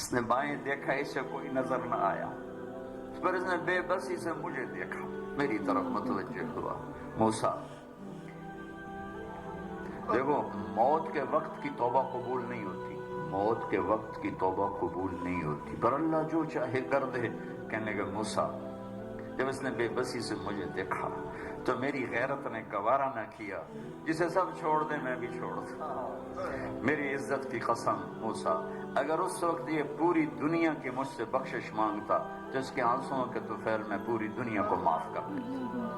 اس نے بائیں دیکھا، اسے کوئی نظر نہ آیا، پھر اس نے بے بسی سے مجھے دیکھا، میری طرف متوجہ ہوا۔ موسیٰ، دیکھو موت کے وقت کی توبہ قبول نہیں ہوتی، موت کے وقت کی توبہ قبول نہیں ہوتی، پر اللہ جو چاہے کر دے۔ کہنے لگا موسیٰ، جب اس نے بے بسی سے مجھے دیکھا تو میری غیرت نے گوارا نہ کیا، جسے سب چھوڑ دے میں بھی چھوڑ دوں۔ میری عزت کی قسم موسیٰ، اگر اس وقت یہ پوری دنیا کی مجھ سے بخشش مانگتا تو اس کے آنسوؤں کے طفیل میں پوری دنیا کو معاف کر دیتا۔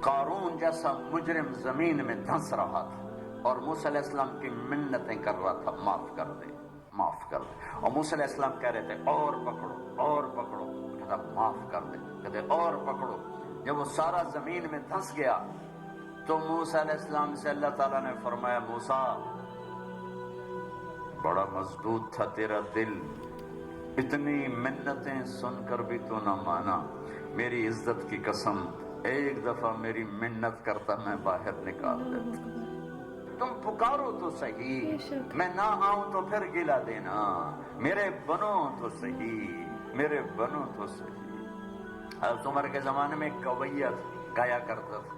قارون جیسا مجرم زمین میں دھنس رہا تھا اور موسیٰ علیہ السلام کی منتیں کر رہا تھا، معاف کر دے معاف کر دے، اور موسیٰ علیہ السلام کہہ رہے تھے اور پکڑو اور پکڑو، کہتا معاف کر دے، کہتے اور پکڑو۔ جب وہ سارا زمین میں دھنس گیا تو موسیٰ علیہ السلام سے اللہ تعالیٰ نے فرمایا موسیٰ، بڑا مضبوط تھا تیرا دل، اتنی منتیں سن کر بھی تو نہ مانا، میری عزت کی قسم ایک دفعہ میری منت کرتا میں باہر نکال دیتا۔ تم پکارو تو صحیح، میں نہ آؤں تو پھر گلا دینا، میرے بنو تو صحیح، میرے بنو تو صحیح۔ حضرت عمر کے زمانے میں کویہ گایا کرتا تھا،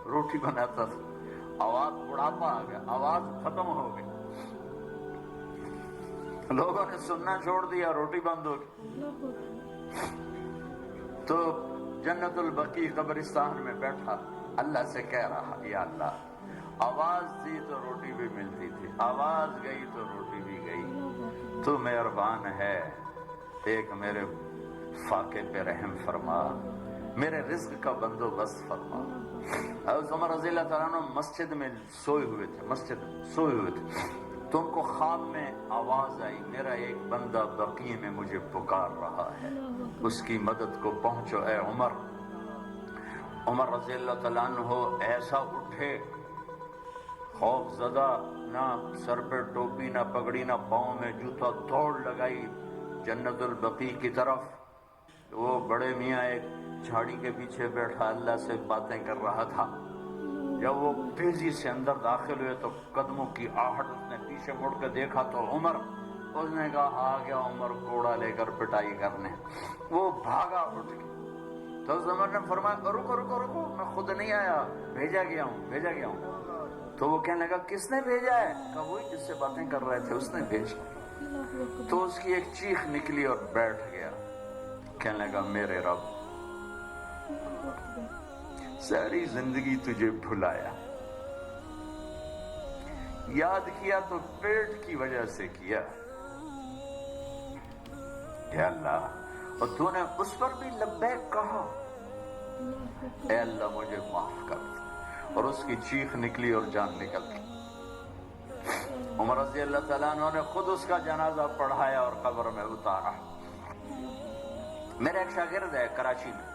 روٹی بناتا تھا، آواز بڑھاپا آ گیا، آواز ختم ہو گئی، لوگوں نے سننا چھوڑ دیا، روٹی بند ہو گئی، تو جنت البقیع قبرستان میں بیٹھا اللہ سے کہہ رہا یا اللہ، آواز تھی تو روٹی بھی ملتی تھی، آواز گئی تو روٹی بھی گئی، تو مہربان ہے، ایک میرے فاقے پہ رحم فرما، میرے رزق کا بندوبست فرما۔ حضرت عمر رضی اللہ تعالیٰ عنہ مسجد میں سوئے ہوئے تھے، تو ان کو خواب میں آواز آئی، میرا ایک بندہ بقیع میں مجھے پکار رہا ہے، اس کی مدد کو پہنچو اے عمر۔ عمر رضی اللہ تعالیٰ عنہ ایسا اٹھے، خوف زدہ، نہ سر پہ ٹوپی نہ پگڑی نہ پاؤں میں جوتا، دوڑ لگائی جنت البقیع کی طرف۔ وہ بڑے میاں ایک جھاڑی کے پیچھے بیٹھا اللہ سے باتیں کر رہا تھا۔ جب وہ تیزی سے اندر داخل ہوئے تو قدموں کی آہٹ، اس نے پیچھے مڑ کے دیکھا تو عمر، اس نے کہا آ گیا عمر کوڑا لے کر پٹائی کرنے، وہ بھاگا اٹھ کے، تو اس عمر نے فرمایا رکو رکو رکو، میں خود نہیں آیا، بھیجا گیا ہوں۔ تو وہ کہنے لگا کس نے بھیجا ہے؟ کہا وہی جس سے باتیں کر رہے تھے اس نے بھیجا۔ تو اس کی ایک چیخ نکلی اور بیٹھ گیا، کہنے لگا میرے رب، ساری زندگی تجھے بھلایا، یاد کیا تو پیٹ کی وجہ سے کیا، اے اللہ، اور تو نے اس پر بھی لبیک کہا، اے اللہ مجھے معاف کر دے۔ اور اس کی چیخ نکلی اور جان نکل گئی۔ عمر رضی اللہ تعالیٰ عنہ نے خود اس کا جنازہ پڑھایا اور قبر میں اتارا۔ میرا ایک شاگرد ہے کراچی میں،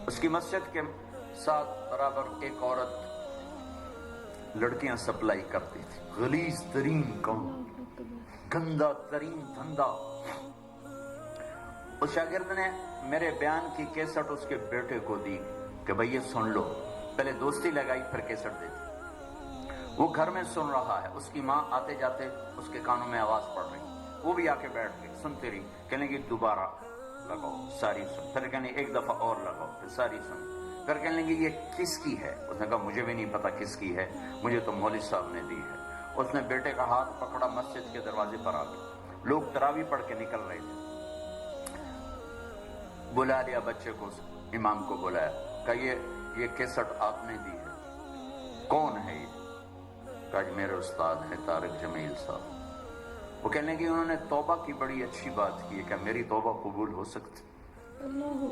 اس کی مسجد کے ساتھ برابر ایک عورت لڑکیاں سپلائی کرتی تھی، غلیظ ترین کام، گندا ترین دھندا۔ اس شاگرد نے میرے بیان کی کیسٹ اس کے بیٹے کو دی کہ بھئی یہ سن لو، پہلے دوستی لگائی پھر کیسٹ دی تھی۔ وہ گھر میں سن رہا ہے، اس کی ماں آتے جاتے اس کے کانوں میں آواز پڑ رہی، وہ بھی آ کے بیٹھ گئی، سنتی رہی، کہنے کی دوبارہ لگاؤ، ساری سن، پھر کہنے ایک دفعہ اور لگاؤ، پھر ساری سن، پھر کہنے لگی یہ کس کی ہے؟ اس نے کہا مجھے بھی نہیں پتا کس کی ہے، مجھے تو مولوی صاحب نے دی ہے۔ اس نے بیٹے کا ہاتھ پکڑا، مسجد کے دروازے پر آ گیا، لوگ تراویح پڑھ کے نکل رہے تھے، بلا لیا بچے کو، امام کو بلایا، کہا یہ کیسٹ آپ نے دی ہے، کون ہے یہ؟ کہا میرے استاد ہے طارق جمیل صاحب۔ وہ کہنے کی انہوں نے توبہ کی بڑی اچھی بات کی ہے، کہ میری توبہ قبول ہو سکتی؟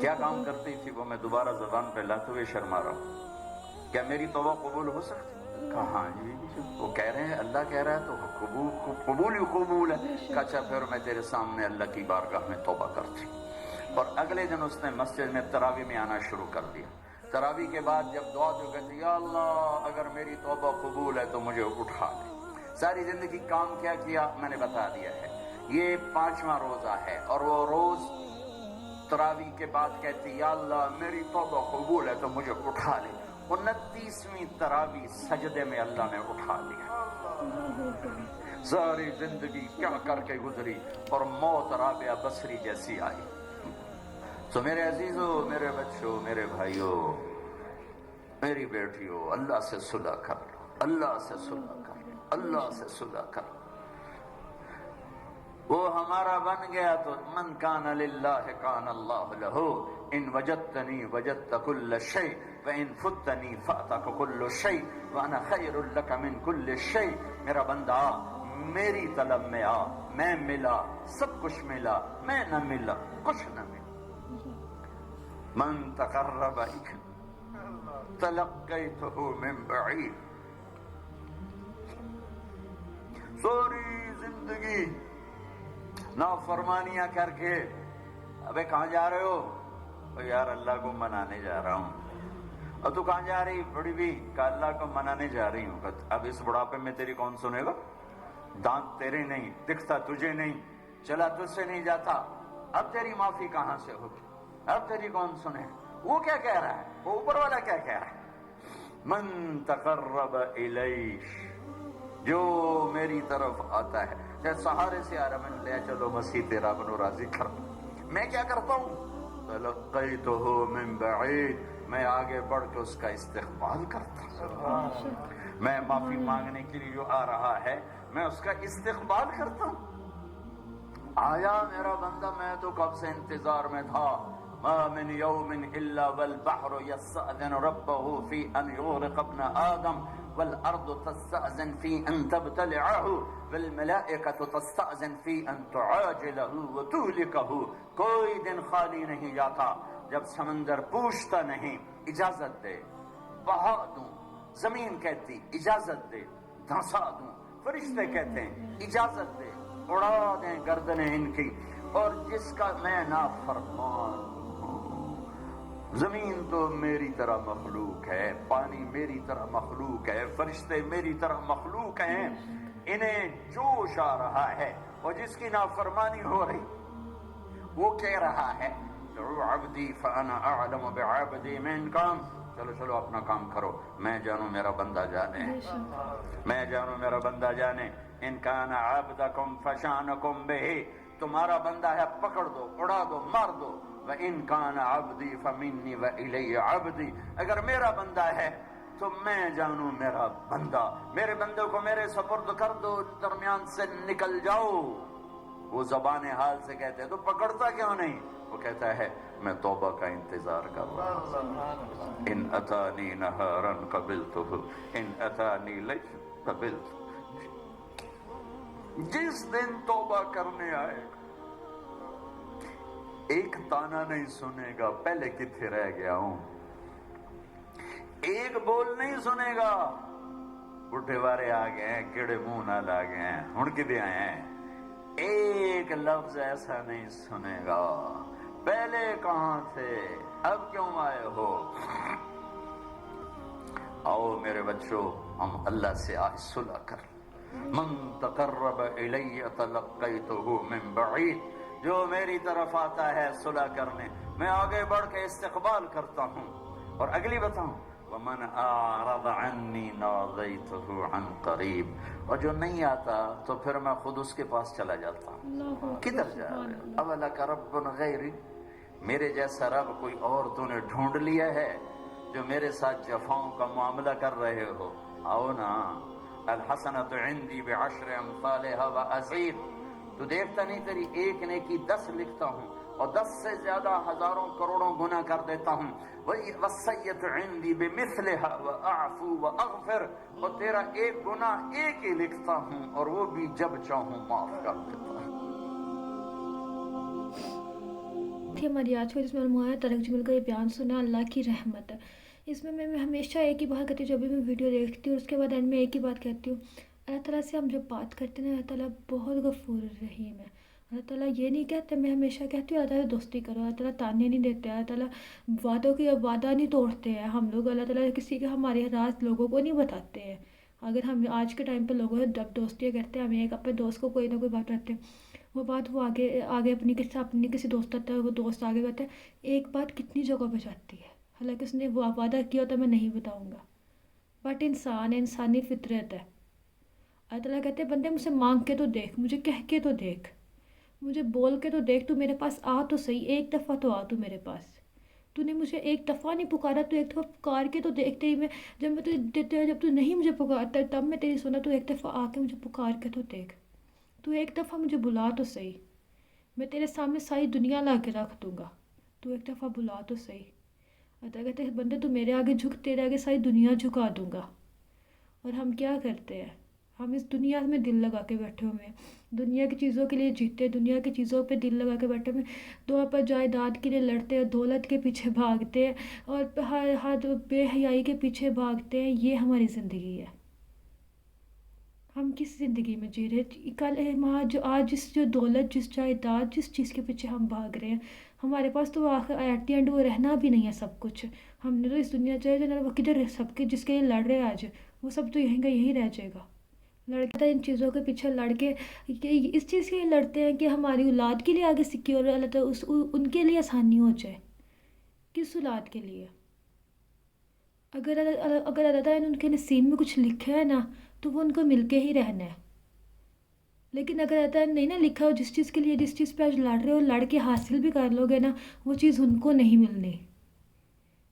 کیا کام کرتی تھی وہ؟ میں دوبارہ زبان پہ لاتے ہوئے شرما رہا ہوں، کیا میری توبہ قبول ہو سکتی؟ کہا ہاں جی، وہ کہہ رہے ہیں اللہ کہہ رہا ہے تو قبول ہی قبول ہے۔ کہا اچھا پھر میں تیرے سامنے اللہ کی بارگاہ میں توبہ کرتی۔ اور اگلے دن اس نے مسجد میں تراویح میں آنا شروع کر دیا۔ تراویح کے بعد جب دعا جو کہتی یا اللہ اگر میری توبہ قبول ہے تو مجھے اٹھا لے۔ ساری زندگی کام کیا کیا میں نے بتا دیا ہے، یہ 5واں روزہ ہے، اور وہ روز تراویح کے بعد کہتی یا اللہ میری توبہ قبول ہے تو مجھے اٹھا لے۔ 29ویں تراویح سجدے میں اللہ نے اٹھا لیا۔ ساری زندگی کیا کر کے گزری اور موت رابعہ بصری جیسی آئی. تو میرے عزیزوں، میرے بچوں، میرے بھائیوں، میری بیٹیوں، اللہ سے صلح کر لو، اللہ سے صلح کر لو، اللہ سے صلح کر لو. وہ ہمارا بن گیا تو من کان للہ کان اللہ لہ، ان وجدتنی وجدت کل شیء وان فتنی فاتک کل شیء وانا خیر لک من کل شیء. میرا بندہ میری طلب میں آ، میں ملا، سب کچھ ملا، میں نہ ملا کچھ نہ ملا. من تقرب تلقیتہ من بعید. ساری زندگی نافرمانیاں کر کے، ابے کہاں جا رہے ہو؟ یار اللہ کو منانے جا رہا ہوں. اور تو کہاں جا رہی؟ بڑی بھی کہ اللہ کو منانے جا رہی ہوں. اب اس بڑھاپے میں تیری کون سنے گا؟ دانت تیرے نہیں، دکھتا تجھے نہیں، چلا تجھ سے نہیں جاتا. اب تیری معافی کہاں سے ہوگی؟ اب تیری کون سنے؟ وہ کیا کہہ رہا ہے؟ وہ اوپر والا کیا کہہ رہا ہے؟ من تقرب الیہ، جو میری طرف آتا ہے. جیسے سہارے سے آ رہا، میں نے لیا چلو مسیح تیرا بنو راضی کر. میں کیا کرتا ہوں؟ تلقیتہ من بعید، میں آگے بڑھ کے اس کا استقبال کرتا ہوں. میں معافی مانگنے کے لیے جو آ رہا ہے میں اس کا استقبال کرتا ہوں. آیا میرا بندہ، میں تو کب سے انتظار میں تھا. ما من یوم الا والبحر یستأذن ربہ فی ان یغرق ابن آدم والارض تستأذن فی ان تبتلعہ والملائکۃ تستأذن فی ان تعاجلہ وتہلکہ. کوئی دن خالی نہیں جاتا جب سمندر پوچھتا نہیں اجازت دے، بہا دوں. زمین کہتی اجازت دے، دھنسا دوں. فرشتے کہتے ہیں اجازت دے، اڑا دیں گردنیں ان کی. اور جس کا میں نافرمان ہوں. زمین تو میری طرح مخلوق ہے، پانی میری طرح مخلوق ہے، فرشتے میری طرح مخلوق ہیں. انہیں جوش آ رہا ہے، اور جس کی نافرمانی ہو رہی وہ کہہ رہا ہے عبدی فانا اعلم بعبدی من کام. چلو چلو اپنا کام کرو، میں جانوں میرا بندہ جانے، میں جانوں میرا بندہ جانے. ان کان عبدکم فشانکم بہ، تمہارا بندہ ہے پکڑ دو، اڑا دو، مار دو. وان کان عبدی فمنی والی عبدی، اگر میرا بندہ ہے تو میں جانوں میرا بندہ. میرے بندے کو میرے سپرد کر دو، درمیان سے نکل جاؤ. وہ زبان حال سے کہتے ہیں تو پکڑتا کیوں نہیں؟ وہ کہتا ہے میں توبہ کا انتظار کر رہا ہوں. ان اتانی نہارا قبلتہ ان اتانی لیلا قبلتہ. جس دن توبہ کرنے آئے ایک تانا نہیں سنے گا پہلے کتنے رہ گیا ہوں، ایک بول نہیں سنے گا بڈھے وارے آ گئے ہیں، کیڑے منہ نال آ گئے ہیں، ہن کدے آئے ہیں. ایک لفظ ایسا نہیں سنے گا پہلے کہاں تھے، اب کیوں آئے ہو. آؤ میرے بچوں، ہم اللہ سے آج صلح کر. من تقرب الی تلقیتہ من بعید، جو میری طرف آتا ہے صلح کرنے میں آگے بڑھ کے استقبال کرتا ہوں. اور اگلی بتاؤں ومن اعرض عنی نادیتہ عن قریب، اور جو نہیں آتا تو پھر میں خود اس کے پاس چلا جاتا ہوں. کدھر جا رہے ہو؟ اولک رب غیری، میرے جیسا رب کوئی اور تو نے ڈھونڈ لیا ہے جو میرے ساتھ جفاؤں کا معاملہ کر رہے ہو؟ آؤ نا. الحسنۃ عندی بعشر امثالها وازید. تو دیکھتا نہیں تیری ایک نیکی 10 لکھتا ہوں اور 10 سے زیادہ ہزاروں کروڑوں گناہ کر دیتا ہوں. والسیئۃ عندی بمثلها واعفو واغفر، اور تیرا ایک گناہ ایک ہی لکھتا ہوں اور وہ بھی جب چاہوں معاف کر دیتا ہوں. ہماری آج کا جس میں علماء طارق جمیل کا یہ بیان سنا اللہ کی رحمت ہے. اس میں ہمیشہ ایک ہی بات کرتی ہوں جب بھی میں ویڈیو دیکھتی ہوں، اس کے بعد اینڈ میں ایک ہی بات کہتی ہوں، اللہ تعالیٰ سے ہم جب بات کرتے ہیں نا، اللہ تعالیٰ بہت غفور رحیم ہے. اللہ تعالیٰ یہ نہیں کہتے، میں ہمیشہ کہتی ہوں اللہ تعالیٰ دوستی کرو. اللہ تعالیٰ تانے نہیں دیتے، اللہ تعالیٰ وعدوں کی وعدہ نہیں توڑتے ہیں. ہم لوگ اللہ تعالیٰ کسی کے ہمارے راز لوگوں کو نہیں بتاتے ہیں. اگر ہم آج کے ٹائم پہ لوگوں سے جب دوستیاں کرتے ہیں، ہمیں ایک اپنے دوست کو کوئی نہ کوئی بات رہتے ہیں، وہ بات وہ آگے اپنی کسی دوست آتا ہے، وہ دوست آگے بتا ہے. ایک بات کتنی جگہ پہ جاتی ہے، حالانکہ اس نے وہ وعدہ کیا ہوتا ہے میں نہیں بتاؤں گا، بٹ انسان ہے، انسانی فطرت ہے. اللہ تعالیٰ کہتے ہیں بندے مجھ سے مانگ کے تو دیکھ، مجھے کہہ کے تو دیکھ، مجھے بول کے تو دیکھ، تو میرے پاس آ تو صحیح، ایک دفعہ تو آ تو میرے پاس، تو نے مجھے ایک دفعہ نہیں پکارا، تو ایک دفعہ پکار کے تو دیکھ، تیری میں جب تو نہیں مجھے پکارتا تب میں تیری سنا، تو ایک دفعہ آ کے مجھے پکار کے تو دیکھ، تو ایک دفعہ مجھے بلا تو صحیح، میں تیرے سامنے ساری دنیا لا کے رکھ دوں گا، تو ایک دفعہ بلا تو صحیح۔ اللہ کہتے ہیں بندے تو میرے آگے جھک، تیرے آگے ساری دنیا جھکا دوں گا۔ اور ہم کیا کرتے ہیں؟ ہم اس دنیا میں دل لگا کے بیٹھے ہوئے ہیں، دنیا کی چیزوں کے لیے جیتے، دنیا کی چیزوں پہ دل لگا کے بیٹھے ہوئے ہیں، دو پر جائیداد کے لیے لڑتے ہیں، دولت کے پیچھے بھاگتے ہیں، اور ہر بے حیائی کے پیچھے بھاگتے ہیں۔ یہ ہماری زندگی ہے۔ ہم کس زندگی میں جی رہے؟ کل آج جو دولت، جس جائیداد، جس چیز کے پیچھے ہم بھاگ رہے ہیں، ہمارے پاس تو آخر ایٹ دی اینڈ وہ رہنا بھی نہیں ہے سب کچھ۔ ہم نے تو اس دنیا چاہے وہ کدھر سب کے جس کے لیے لڑ رہے ہیں آج، وہ سب تو یہیں کا یہیں رہ جائے گا۔ لڑکا ان چیزوں کے پیچھے لڑ کے اس چیز کے لیے لڑتے ہیں کہ ہماری اولاد کے لیے آگے سیکیور اللہ تعالیٰ ان کے لیے آسانی ہو جائے۔ کس اولاد کے لیے؟ اگر اللہ تعالیٰ نے ان کے نصیب میں کچھ لکھا ہے نا، تو وہ ان کو مل کے ہی رہنا ہے۔ لیکن اگر اللہ تعالیٰ نے نہیں نا لکھا ہو، جس چیز کے لیے جس چیز پہ آج لڑ رہے ہو، لڑ کے حاصل بھی کر لو گے نا، وہ چیز ان کو نہیں ملنی۔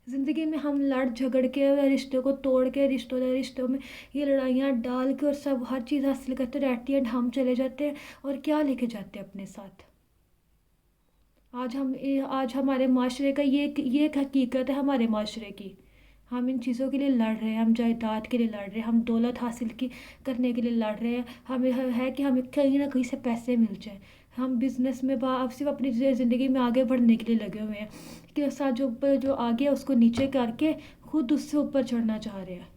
زندگی میں ہم لڑ جھگڑ کے رشتوں کو توڑ کے رشتوں میں یہ لڑائیاں ڈال کے اور سب ہر چیز حاصل کرتے، ایٹ دی اینڈ ہم چلے جاتے ہیں، اور کیا لے کے جاتے ہیں اپنے ساتھ؟ آج ہمارے معاشرے کا یہ ایک حقیقت ہے ہمارے معاشرے کی۔ ہم ان چیزوں کے لیے لڑ رہے ہیں، ہم جائیداد کے لیے لڑ رہے ہیں، ہم دولت حاصل کرنے کے لیے لڑ رہے ہیں، ہمیں ہے کہ ہمیں کہیں نہ کہیں سے پیسے مل جائیں۔ ہم بزنس میں صرف اپنی زندگی میں آگے بڑھنے کے لیے لگے ہوئے ہیں، کہ ساتھ جو آگے ہے اس کو نیچے کر کے خود اس سے اوپر چڑھنا چاہ رہے ہیں۔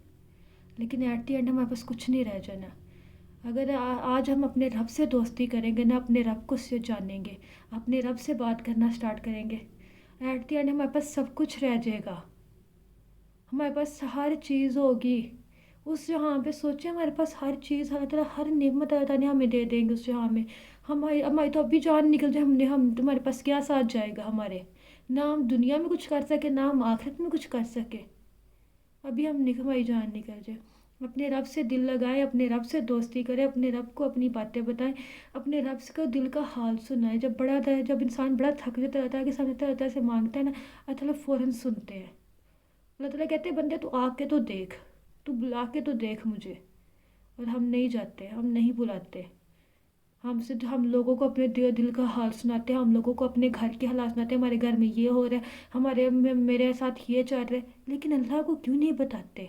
لیکن ایٹ دی اینڈ ہمارے پاس کچھ نہیں رہ جانا۔ اگر آج ہم اپنے رب سے دوستی کریں گے نا، اپنے رب کو جانیں گے، اپنے رب سے بات کرنا سٹارٹ کریں گے، ایٹ دی اینڈ ہمارے پاس سب کچھ رہ جائے گا، ہمارے پاس ہر چیز ہوگی۔ اس جہاں پہ سوچیں، ہمارے پاس ہر چیز، اللہ تعالیٰ ہر نعمت اللہ تعالیٰ ہمیں دے دیں گے اس جہاں میں۔ ہماری تو ابھی جان نکل جائے، تمہارے پاس کیا ساتھ جائے گا ہمارے؟ نہ ہم دنیا میں کچھ کر سکے، نہ ہم آخرت میں کچھ کر سکے۔ ابھی ہماری جان نکل جائے۔ اپنے رب سے دل لگائیں، اپنے رب سے دوستی کریں، اپنے رب کو اپنی باتیں بتائیں، اپنے رب کو دل کا حال سنائیں۔ جب انسان بڑا تھک جاتا ہے، اللہ تعالیٰ کے سامنے اللہ تعالیٰ سے مانگتا ہے نا، اللہ تعالیٰ فوراً سنتے ہیں۔ اللہ تعالیٰ کہتے ہیں بندے تو آ کے تو دیکھ، تو بلا کے تو دیکھ مجھے۔ اور ہم نہیں جاتے، ہم نہیں بلاتے، ہم لوگوں کو اپنے دل کا حال سناتے ہیں، ہم لوگوں کو اپنے گھر کے حالات سناتے ہیں، ہمارے گھر میں یہ ہو رہا ہے، میرے ساتھ یہ چل رہا ہے، لیکن اللہ کو کیوں نہیں بتاتے؟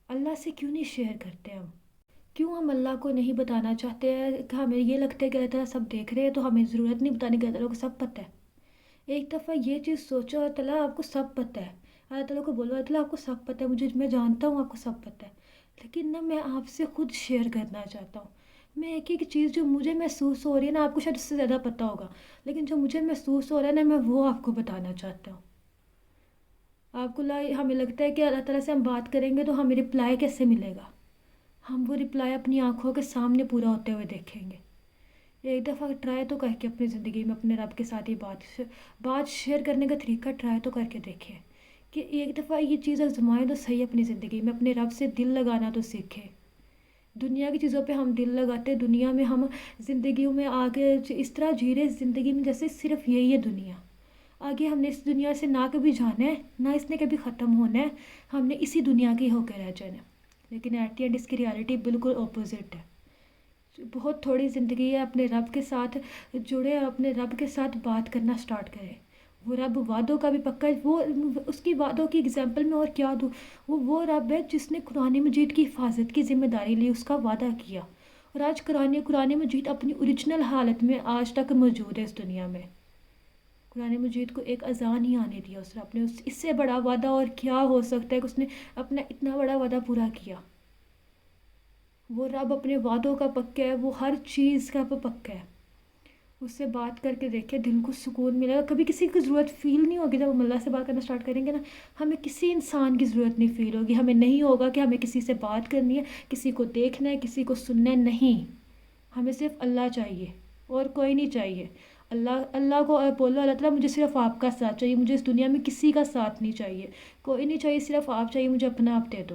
اللہ سے کیوں نہیں شیئر کرتے ہم؟ کیوں ہم اللہ کو نہیں بتانا چاہتے ہیں؟ کہ ہمیں یہ لگتا ہے کہ اللہ تعالیٰ سب دیکھ رہے ہیں، تو ہمیں ضرورت نہیں بتانے کی، اللہ تعالیٰ کو سب پتہ ہے۔ ایک دفعہ یہ چیز سوچو، اللہ تعالیٰ آپ کو سب پتہ ہے۔ اللہ تعالیٰ کو بولو، اللہ تعالیٰ آپ کو سب پتہ ہے، میں جانتا ہوں آپ کو سب پتہ ہے، لیکن نا میں آپ سے خود شیئر کرنا چاہتا ہوں۔ میں ایک چیز جو مجھے محسوس ہو رہی ہے نا، آپ کو شاید اس سے زیادہ پتہ ہوگا، لیکن جو مجھے محسوس ہو رہا ہے نا، میں وہ آپ کو بتانا چاہتا ہوں۔ آپ کو ہمیں لگتا ہے کہ اللہ تعالیٰ سے ہم بات کریں گے تو ہمیں رپلائی کیسے ملے گا؟ ہم وہ رپلائی اپنی آنکھوں کے سامنے پورا ہوتے ہوئے دیکھیں گے۔ ایک دفعہ ٹرائی تو کر کے اپنی زندگی میں اپنے رب کے ساتھ ہی بات شیئر کرنے کا طریقہ ٹرائی تو کر کے دیکھیں، کہ ایک دفعہ یہ چیز آزمائیں تو صحیح اپنی زندگی میں، اپنے رب سے دل لگانا تو سیکھیں۔ دنیا کی چیزوں پہ ہم دل لگاتے، دنیا میں ہم زندگیوں میں آگے اس طرح جی رہے زندگی میں جیسے صرف یہی ہے دنیا۔ آگے ہم نے اس دنیا سے نہ کبھی جانا ہے، نہ اس نے کبھی ختم ہونا ہے، ہم نے اسی دنیا کے ہو کے رہ جانا ہے۔ لیکن ایٹ دی اینڈ اس کی ریالٹی بالکل اپوزٹ ہے۔ بہت تھوڑی زندگی ہے، اپنے رب کے ساتھ جڑے، اپنے رب کے ساتھ بات کرنا سٹارٹ کریں۔ وہ رب وعدوں کا بھی پکا ہے، وہ اس کی وعدوں کی اگزامپل میں اور کیا دوں؟ وہ رب ہے جس نے قرآن مجید کی حفاظت کی ذمہ داری لی، اس کا وعدہ کیا، اور آج قرآن مجید اپنی اوریجنل حالت میں آج تک موجود ہے اس دنیا میں۔ قرآن مجید کو ایک اذان ہی آنے دیا اس رب نے، اس سے بڑا وعدہ اور کیا ہو سکتا ہے کہ اس نے اپنا اتنا بڑا وعدہ پورا کیا۔ وہ رب اپنے وعدوں کا پکا ہے، وہ ہر چیز کا پکا ہے۔ اس سے بات کر کے دیکھیں، دل کو سکون ملے گا، کبھی کسی کی ضرورت فیل نہیں ہوگی۔ جب ہم اللہ سے بات کرنا سٹارٹ کریں گے نا، ہمیں کسی انسان کی ضرورت نہیں فیل ہوگی، ہمیں نہیں ہوگا کہ ہمیں کسی سے بات کرنی ہے، کسی کو دیکھنا ہے، کسی کو سننا ہے، نہیں، ہمیں صرف اللہ چاہیے اور کوئی نہیں چاہیے۔ اللہ کو بولو، اللہ تعالیٰ مجھے صرف آپ کا ساتھ چاہیے، مجھے اس دنیا میں کسی کا ساتھ نہیں چاہیے، کوئی نہیں چاہیے، صرف آپ چاہیے، مجھے اپنا آپ دے دو۔